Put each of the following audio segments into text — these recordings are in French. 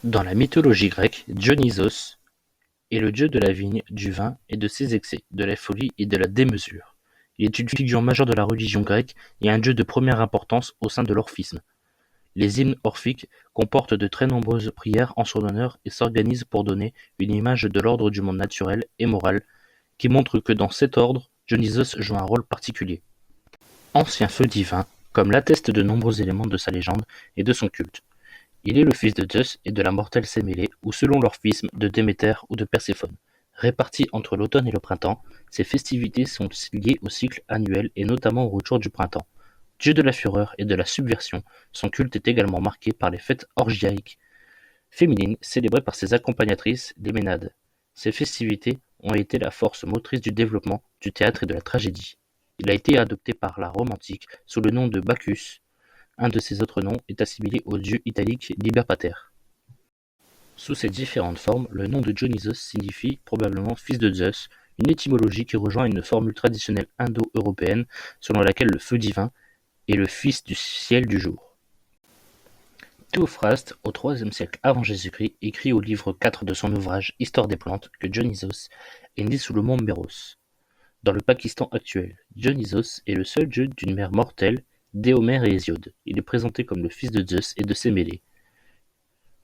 Dans la mythologie grecque, Dionysos est le dieu de la vigne, du vin et de ses excès, de la folie et de la démesure. Il est une figure majeure de la religion grecque et un dieu de première importance au sein de l'orphisme. Les hymnes orphiques comportent de très nombreuses prières en son honneur et s'organisent pour donner une image de l'ordre du monde naturel et moral, qui montre que dans cet ordre, Dionysos joue un rôle particulier. Ancien feu divin, comme l'attestent de nombreux éléments de sa légende et de son culte. Il est le fils de Zeus et de la mortelle Sémélé, ou selon l'orphisme, de Déméter ou de Perséphone. Répartis entre l'automne et le printemps, ces festivités sont liées au cycle annuel et notamment au retour du printemps. Dieu de la fureur et de la subversion, son culte est également marqué par les fêtes orgiaques féminines célébrées par ses accompagnatrices, les Ménades. Ces festivités ont été la force motrice du développement du théâtre et de la tragédie. Il a été adopté par la Rome antique sous le nom de Bacchus. Un de ses autres noms est assimilé au dieu italique Liber Pater. Sous ces différentes formes, le nom de Dionysos signifie probablement fils de Zeus, une étymologie qui rejoint une formule traditionnelle indo-européenne selon laquelle le feu divin est le fils du ciel du jour. Théophraste, au IIIe siècle avant Jésus-Christ, écrit au livre 4 de son ouvrage Histoire des plantes que Dionysos est né sous le mont Méros. Dans le Pakistan actuel, Dionysos est le seul dieu d'une mère mortelle, d'Éomère et Hésiode. Il est présenté comme le fils de Zeus et de Sémélé.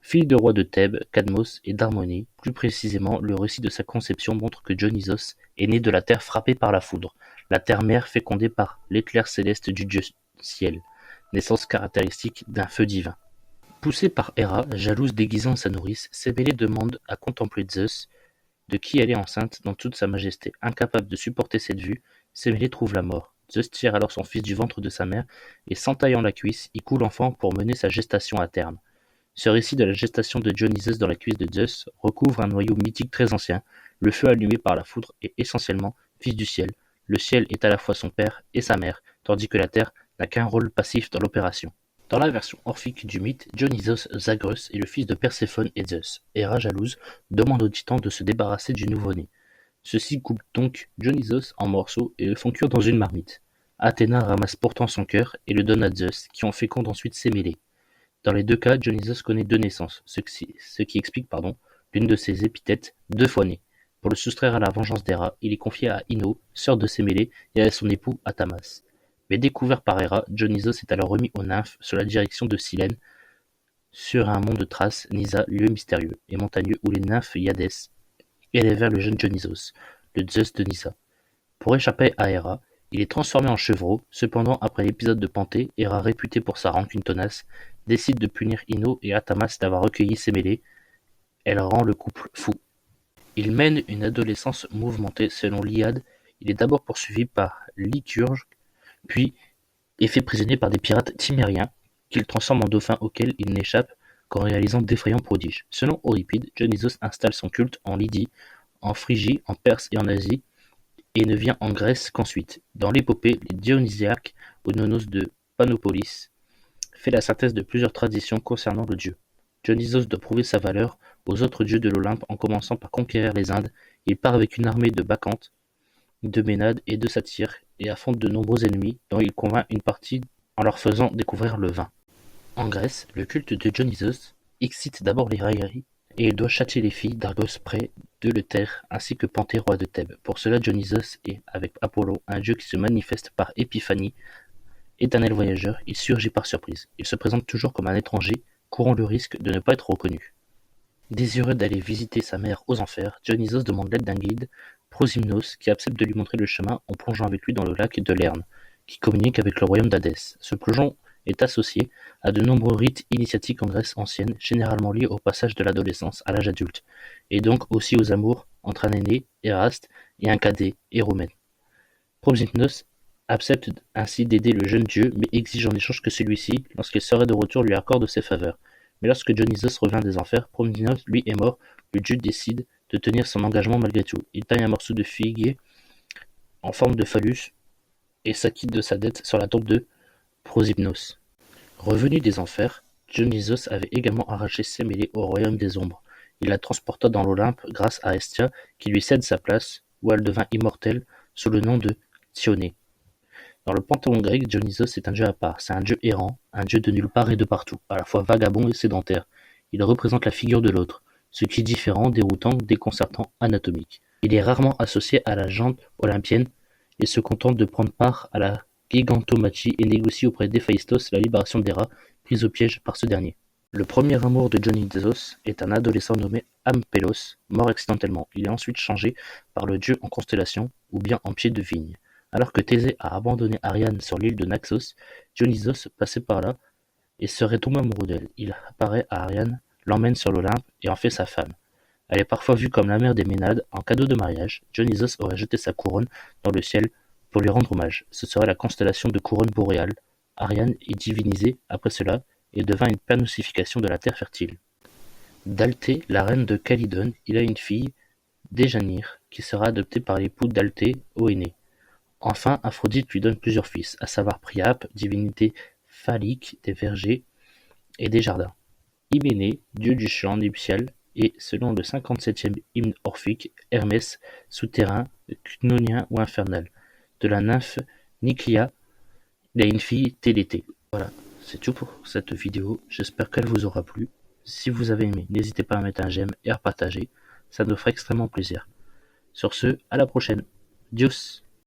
Fille de roi de Thèbes, Cadmos et d'Harmonie, plus précisément, le récit de sa conception montre que Dionysos est né de la terre frappée par la foudre, la terre-mère fécondée par l'éclair céleste du dieu ciel, naissance caractéristique d'un feu divin. Poussée par Héra, jalouse déguisant sa nourrice, Sémélé demande à contempler Zeus, de qui elle est enceinte dans toute sa majesté. Incapable de supporter cette vue, Sémélé trouve la mort. Zeus tire alors son fils du ventre de sa mère et, s'entaillant la cuisse, y coule l'enfant pour mener sa gestation à terme. Ce récit de la gestation de Dionysos dans la cuisse de Zeus recouvre un noyau mythique très ancien. Le feu allumé par la foudre est essentiellement fils du ciel. Le ciel est à la fois son père et sa mère, tandis que la terre n'a qu'un rôle passif dans l'opération. Dans la version orphique du mythe, Dionysos Zagreus est le fils de Perséphone et Zeus. Héra, jalouse, demande aux titans de se débarrasser du nouveau-né. Ceux-ci coupent donc Dionysos en morceaux et le font cuire dans une marmite. Athéna ramasse pourtant son cœur et le donne à Zeus, qui en féconde ensuite Sémélé. Dans les deux cas, Dionysos connaît deux naissances, ce qui explique l'une de ses épithètes, deux fois né. Pour le soustraire à la vengeance d'Héra, il est confié à Ino, sœur de Sémélé, et à son époux Athamas. Mais découvert par Héra, Dionysos est alors remis aux nymphes sous la direction de Silène, sur un mont de Thrace, Nysa, lieu mystérieux et montagneux où les nymphes Iadès élèvèrent le jeune Dionysos, le Zeus de Nysa. Pour échapper à Héra, il est transformé en chevreau. Cependant, après l'épisode de Panthée, Héra, réputée pour sa rancune tenace, décide de punir Ino et Athamas d'avoir recueilli Sémélé. Elle rend le couple fou. Il mène une adolescence mouvementée. Selon l'Iliade, il est d'abord poursuivi par Lycurgue, puis est fait prisonnier par des pirates timériens qu'il transforme en dauphin auquel il n'échappe qu'en réalisant d'effrayants prodiges. Selon Euripide, Dionysos installe son culte en Lydie, en Phrygie, en Perse et en Asie, et ne vient en Grèce qu'ensuite. Dans l'épopée, les Dionysiaques, au Nonos de Panopolis, fait la synthèse de plusieurs traditions concernant le dieu. Dionysos doit prouver sa valeur aux autres dieux de l'Olympe en commençant par conquérir les Indes. Il part avec une armée de Bacchantes, de Ménades et de Satyres et affronte de nombreux ennemis dont il convainc une partie en leur faisant découvrir le vin. En Grèce, le culte de Dionysos excite d'abord les railleries et il doit châtier les filles d'Argos près d'Éleuthère ainsi que Panthée, roi de Thèbes. Pour cela, Dionysos est, avec Apollon, un dieu qui se manifeste par épiphanie. Éternel voyageur, il surgit par surprise. Il se présente toujours comme un étranger, courant le risque de ne pas être reconnu. Désireux d'aller visiter sa mère aux enfers, Dionysos demande l'aide d'un guide, Prosymnos, qui accepte de lui montrer le chemin en plongeant avec lui dans le lac de Lerne, qui communique avec le royaume d'Hadès. Ce plongeon est associé à de nombreux rites initiatiques en Grèce ancienne, généralement liés au passage de l'adolescence à l'âge adulte, et donc aussi aux amours entre un aîné, Éraste, et un cadet, Héromène. Prosymnos accepte ainsi d'aider le jeune dieu, mais exige en échange que celui-ci, lorsqu'il serait de retour, lui accorde ses faveurs. Mais lorsque Dionysos revient des enfers, Prosymnos, lui, est mort. Le dieu décide de tenir son engagement malgré tout. Il taille un morceau de figuier en forme de phallus et s'acquitte de sa dette sur la tombe de Prosymnos. Revenu des enfers, Dionysos avait également arraché Sémélé au royaume des ombres. Il la transporta dans l'Olympe grâce à Hestia, qui lui cède sa place, où elle devint immortelle sous le nom de Thionée. Dans le panthéon grec, Dionysos est un dieu à part. C'est un dieu errant, un dieu de nulle part et de partout, à la fois vagabond et sédentaire. Il représente la figure de l'autre, ce qui est différent, déroutant, déconcertant, anatomique. Il est rarement associé à la jante olympienne et se contente de prendre part à la gigantomachie et négocie auprès d'Héphaïstos la libération d'Héra, prise au piège par ce dernier. Le premier amour de Dionysos est un adolescent nommé Ampélos, mort accidentellement. Il est ensuite changé par le dieu en constellation, ou bien en pied de vigne. Alors que Thésée a abandonné Ariane sur l'île de Naxos, Dionysos passait par là et serait tombé amoureux d'elle. Il apparaît à Ariane, l'emmène sur l'Olympe et en fait sa femme. Elle est parfois vue comme la mère des Ménades. En cadeau de mariage, Dionysos aurait jeté sa couronne dans le ciel pour lui rendre hommage. Ce serait la constellation de couronne boréale. Ariane est divinisée après cela et devint une personification de la terre fertile. D'Althée, la reine de Calydone, il a une fille, Déjanire, qui sera adoptée par l'époux d'Althée, Oénée. Enfin, Aphrodite lui donne plusieurs fils, à savoir Priape, divinité phallique des vergers et des jardins, Hyménée, dieu du chant nuptial, et, selon le 57e hymne orphique, Hermès, souterrain, cnonien ou infernal. De la nymphe Nyclia, il a une fille, Télété. Voilà, c'est tout pour cette vidéo, j'espère qu'elle vous aura plu. Si vous avez aimé, n'hésitez pas à mettre un j'aime et à partager, ça nous ferait extrêmement plaisir. Sur ce, à la prochaine. Dios!